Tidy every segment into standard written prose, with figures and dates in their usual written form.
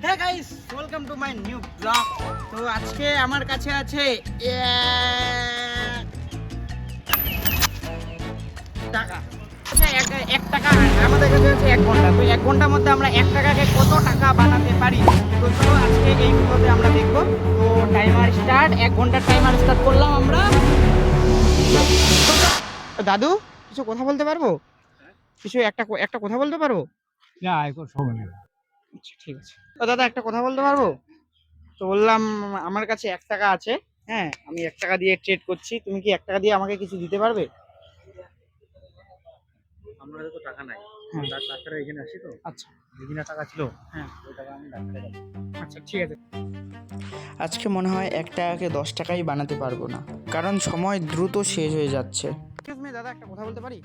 Hey guys, welcome to my new blog. তো আজকে আমার কাছে আছে টাকা। আচ্ছা, এক টাকা আমাদের কাছে আছে 1 ঘন্টা। তো 1 ঘন্টার মধ্যে আমরা 1 টাকাকে কত টাকা বানাতে পারি, তো চলো আজকে এই ভিডিওতে আমরা দেখবো। তো টাইমার স্টার্ট, 1 ঘন্টার টাইমার স্টার্ট করলাম আমরা। দাদু, কিছু কথা বলতে পারবো? কিছু একটা একটা কথা বলতে পারবো? না এখন সময় নেই। আচ্ছা, ঠিক আছে। তো দাদা, একটা কথা বলতে পারবো? তো বললাম, আমার কাছে 1 টাকা আছে। হ্যাঁ, আমি 1 টাকা দিয়ে ট্রেড করছি। তুমি কি 1 টাকা দিয়ে আমাকে কিছু দিতে পারবে? আমার তো টাকা নাই। হ্যাঁ। ডাক্তার এখানে আসি তো। আচ্ছা। যেদিন টাকা ছিল হ্যাঁ। ওই টাকা আমি ডাক্তারে দেবো। আচ্ছা, ঠিক আছে। আজকে মনে হয় 1 টাকাকে 10 টাকাই বানাতে পারবো না, কারণ সময় দ্রুত শেষ হয়ে যাচ্ছে। এক্সকিউজ মি দাদা, একটা কথা বলতে পারি?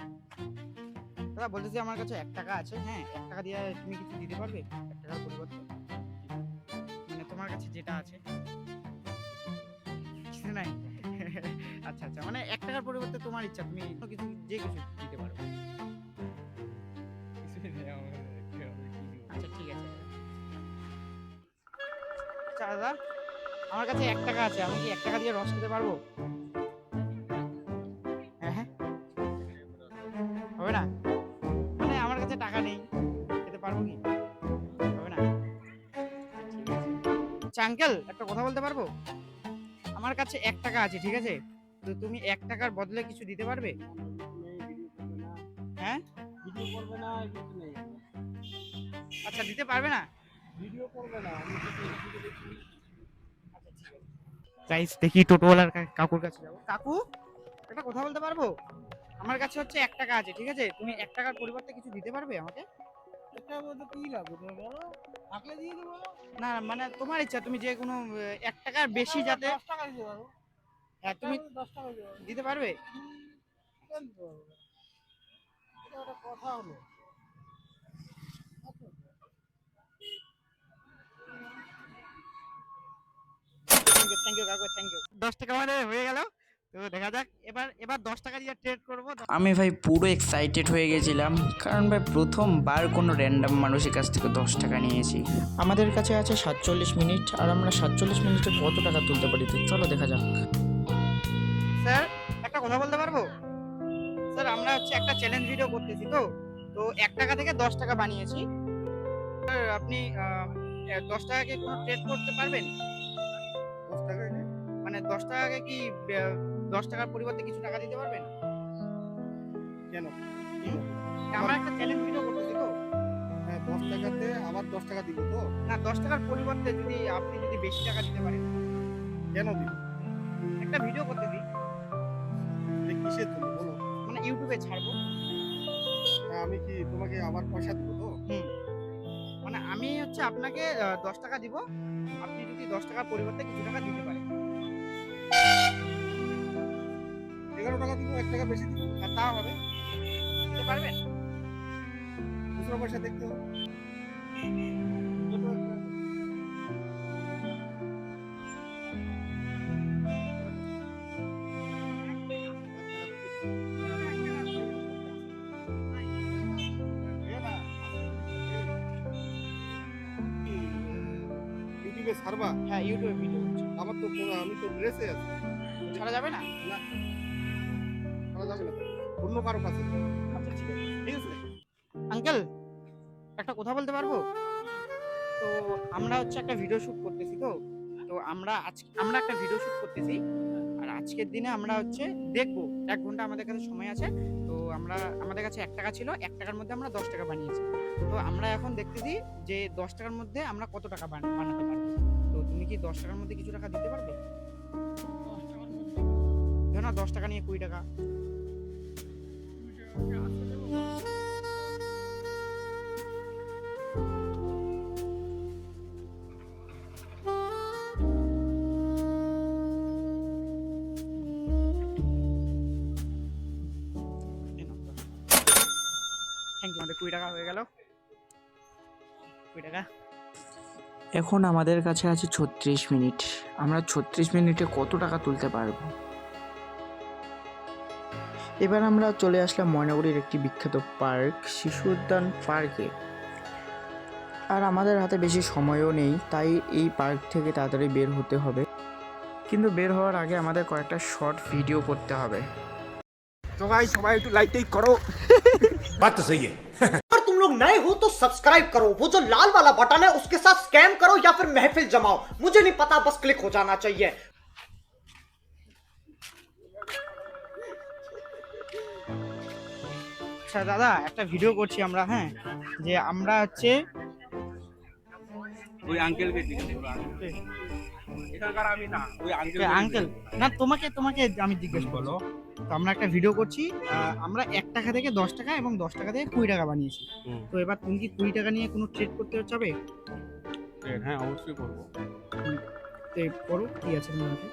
দাদা, বলতেছি আমার কাছে 1 টাকা আছে। হ্যাঁ, 1 টাকা দিয়ে তুমি কিছু দিতে পারবে 1 টাকার পরিবর্তে? মানে তোমার কাছে যেটা আছে। কিছু নাই? আচ্ছা আচ্ছা, মানে 1 টাকার পরিবর্তে তোমার ইচ্ছা, তুমি কিছু যে কিছু দিতে পারো। আচ্ছা, ঠিক আছে। আচ্ছা দাদা, আমার কাছে 1 টাকা আছে, আমি কি 1 টাকা দিয়ে রস খেতে পারবো? হ্যাঁ হ্যাঁ, হবে না? মানে আমার কাছে টাকা নেই, খেতে পারবো কি? হবে না? ঠিক আছে। আচ্ছা আঙ্কেল, একটা কথা বলতে পারবো? আমার কাছে 1 টাকা আছে, ঠিক আছে? তো তুমি 1 টাকার বদলে কিছু দিতে পারবে? হ্যাঁ। ভিডিও করবে না কিছু নেই। আচ্ছা, দিতে পারবে না? ভিডিও করবে না আমি গাইস, দেখি টোটোওয়ালার কাকুর কাছে যাবো। কাকু, একটা কথা বলতে পারবো? আমার কাছে হচ্ছে 1 টাকা আছে, ঠিক আছে? তুমি 1 টাকার পরিবর্তে কিছু দিতে পারবে আমাকে? এটা বলতে কি লাগবে তোমার বলো থাকলে দিয়ে দেবো। না মানে তোমার ইচ্ছা, তুমি যে কোনো 1 টাকার বেশি যাতে। 10 টাকা দিতে পারবো। হ্যাঁ, তুমি 10 টাকা দিতে পারবো। দিতে পারবে? কেন দিতে পারবো না? এটা একটা কথা হলো। থ্যাংক ইউ কাকু, থ্যাংক ইউ। 10 টাকা মানে হয়ে গেল। তো দেখা যাক, এবার এবার 10 টাকা দিয়ে ট্রেড করবো। আমি ভাই পুরো এক্সাইটেড হয়ে গেছিলাম, কারণ ভাই প্রথমবার কোনো র্যান্ডম মানুষের কাছ থেকে 10 টাকা নিয়েছি। আমাদের কাছে আছে 47 মিনিট, আর আমরা 47 মিনিটে কত টাকা তুলতে পারি, তো চলো দেখা যাক। স্যার, একটা কথা বলতে পারবো? স্যার, আমরা হচ্ছে একটা চ্যালেঞ্জ ভিডিও করতেছি, তো তো 1 টাকা থেকে 10 টাকা বানিয়েছি। স্যার, আপনি 10 টাকাকে কোনো ট্রেড করতে পারবেন? 10 টাকা কি? মানে 10 টাকাকে কি 10 টাকার পরিবর্তে কিছু টাকা দিতে পারবেন? কেন? হুম? আমরা একটা চ্যালেঞ্জ ভিডিও করতেছি তো। হ্যাঁ 10 টাকাতে আবার 10 টাকা দিব তো? না, 10 টাকার পরিবর্তে যদি আপনি বেশি টাকা দিতে পারেন। কেন দিব? একটা ভিডিও করতেছি, এটা কিসের জন্য বলো? মানে ইউটিউবে ছাড়বো। হ্যাঁ, আমি কি তোমাকে আবার পয়সা দিব তো? হুম, মানে আমি হচ্ছে আপনাকে 10 টাকা দিব, আপনি যদি 10 টাকার পরিবর্তে কিছু টাকা দিতে পারেন। 11 টাকা দিব 1 টাকা বেশি দিব। আর তা হবে, দিতে পারবেন? খুচরো পয়সা দেখতে হবে। ইউটিউবে ছাড়বা? হ্যাঁ, ইউটিউবে ভিডিও হচ্ছে। আমার তো আমি তো ড্রেসে আছি। ছাড়া যাবে না? না ছাড়া যাবে না তো। অন্য কারো কাছে। আচ্ছা, ঠিক আছে। আঙ্কেল, একটা কথা বলতে পারবো? তো আমরা হচ্ছে একটা ভিডিও শুট করতেছি, তো তো আমরা একটা ভিডিও শুট করতেছি, আর আজকের দিনে আমরা হচ্ছে দেখবো। 1 ঘন্টা আমাদের কাছে সময় আছে। তো আমাদের কাছে 1 টাকা ছিল, 1 টাকার মধ্যে আমরা 10 টাকা বানিয়েছি। তো আমরা এখন দেখতেছি যে 10 টাকার মধ্যে আমরা কত টাকা বানাতে পারবো। তো তুমি কি 10 টাকার মধ্যে কিছু টাকা দিতে পারবে? ধরো না, 10 টাকা নিয়ে 20 টাকা। থ্যাংক ইউ, আমাদের 20 টাকা হয়ে গেল। 20 টাকা। এখন আমাদের কাছে আছে 36 মিনিট। আমরা 36 মিনিটে কত টাকা তুলতে পারবো? এবার আমরা চলে আসলাম ময়নাগুড়ির একটি বিখ্যাত পার্ক, শিশু উদ্যান পার্কে। আর আমাদের হাতে বেশি সময়ও নেই, তাই এই পার্ক থেকে তাড়াতাড়ি বের হতে হবে। কিন্তু বের হওয়ার আগে আমাদের কয়েকটা শর্ট ভিডিও করতে হবে। তো ভাই সবাই একটু লাইক টাইক করো। बात तो सही है। अगर तुम लोग नए हो तो सब्सक्राइब करो, वो जो लाल वाला बटन है उसके साथ स्कैम करो या फिर महफिल जमाओ, मुझे नहीं पता, बस क्लिक हो जाना चाहिए। আচ্ছা দাদা, একটা ভিডিও করছি আমরা, হ্যাঁ, যে আমরা হচ্ছে ওই আঙ্কেলকে জিজ্ঞেস করো, এখানকার আমি না, ওই আঙ্কেল আঙ্কেল না, তোমাকে তোমাকে আমি জিজ্ঞেস করলো। তো আমরা একটা ভিডিও করছি, আমরা 1 টাকা থেকে 10 টাকা এবং 10 টাকা থেকে 20 টাকা বানিয়েছি। তো এবার তুমি কি 20 টাকা নিয়ে কোনো ট্রেড করতে চাবে? হ্যাঁ অবশ্যই করবো। তো করো, কি আছে তোমার হাতে?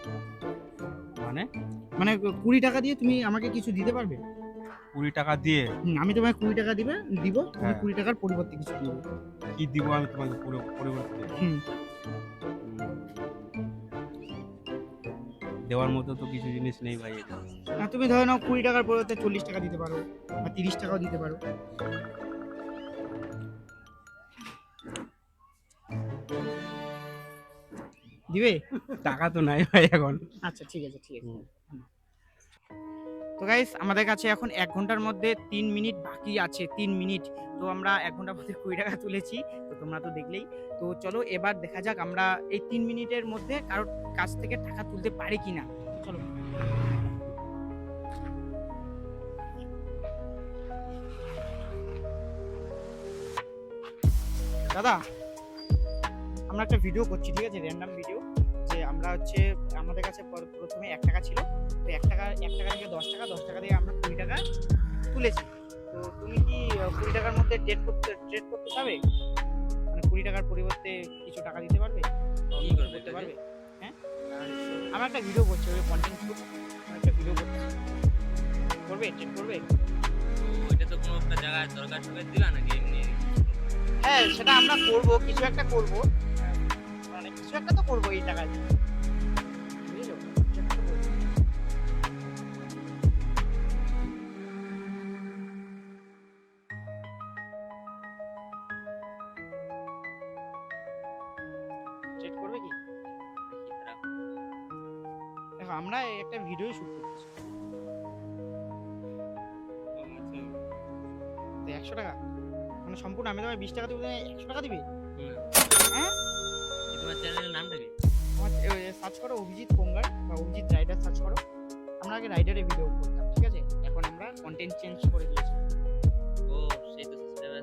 মানে মানে 20 টাকা দিয়ে তুমি আমাকে কিছু দিতে পারবে? 20 টাকা দিয়ে আমি তোমাকে 20 টাকা দিব, তুমি হ্যাঁ। 20 টাকার পরিবর্তে কিছু দিবে। কি দিব আমি তোমাকে পুরো পরিবর্তে? হুম। দেওয়ার মতো তো কিছু জিনিস নেই ভাই এটা। তুমি ধরে নাও 20 টাকার পরিবর্তে 40 টাকা দিতে পারো বা 30 টাকাও দিতে পারো। দিবে? টাকা তো নাই ভাই এখন। আচ্ছা ঠিক আছে, ঠিক আছে। তো গাইস, আমাদের কাছে এখন 1 ঘন্টার মধ্যে 3 মিনিট বাকি আছে, 3 মিনিট। তো আমরা 1 ঘন্টার মধ্যে 20 টাকা তুলেছি, তো তোমরা তো দেখলেই। তো চলো এবার দেখা যাক আমরা এই 3 মিনিটের মধ্যে কারোর কাছ থেকে টাকা তুলতে পারি কিনা। চলো। দাদা, আমরা একটা ভিডিও করছি, ঠিক আছে, র্যান্ডম ভিডিও, যে আমরা হচ্ছে আমাদের কাছে প্রথমে 1 টাকা ছিল, তো 1 টাকা থেকে 10 টাকা, 10 টাকা দিয়ে আমরা 20 টাকা তুলেছি। তো তুমি কি 20 টাকার মধ্যে ট্রেড করতে চাবে? মানে 20 টাকার পরিবর্তে কিছু টাকা দিতে পারবে? কি করতে পারবে? হ্যাঁ, আমরা একটা ভিডিও করছি, ওই কন্টেন্ট শুট, একটা ভিডিও করছি, করবে? ট্রেড করবে? ওইটা তো কোনো একটা জায়গায় দরকার সবাই দিবা নাকি এমনি? হ্যাঁ, সেটা আমরা করবো, কিছু একটা করবো, মানে কিছু একটা তো করবো এই টাকা দিয়ে, বুঝেছো? কিছু একটা তো করবো। চেক করবে কি? দেখো, আমরা একটা ভিডিও শুট করছি, তো 100 টাকা মানে সম্পূর্ণ আমি তোমায় 20 টাকা দেবো, 100 টাকা দিবে? হ্যাঁ, তোমার চ্যানেলের নামটা কি? সার্চ করো অভিজিৎ পোঙ্গার বা অভিজিৎ রাইডার সার্চ করো। আমরা আগে রাইডারে ভিডিও করতাম, ঠিক আছে, এখন আমরা কন্টেন্ট চেঞ্জ করে দিয়েছি, ও সেই তো সাবস্ক্রাইবার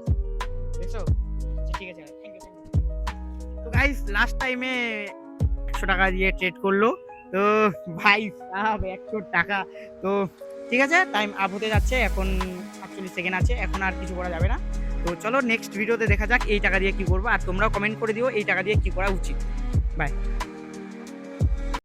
দেখছো? আচ্ছা, ঠিক আছে, থ্যাংক ইউ। তো গাইস, লাস্ট টাইমে 100 টাকা দিয়ে ট্রেড করলো, তো ভাই সাহেব 100 টাকা। তো ঠিক আছে, টাইম আপ হতে যাচ্ছে, এখন 48 সেকেন্ড আছে, এখন আর কিছু করা যাবে না। তো চলো নেক্সট ভিডিওতে দেখা যাক এই টাকা দিয়ে কি করবো, আর তোমরাও কমেন্ট করে দিও এই টাকা দিয়ে কি করা উচিত। বাই।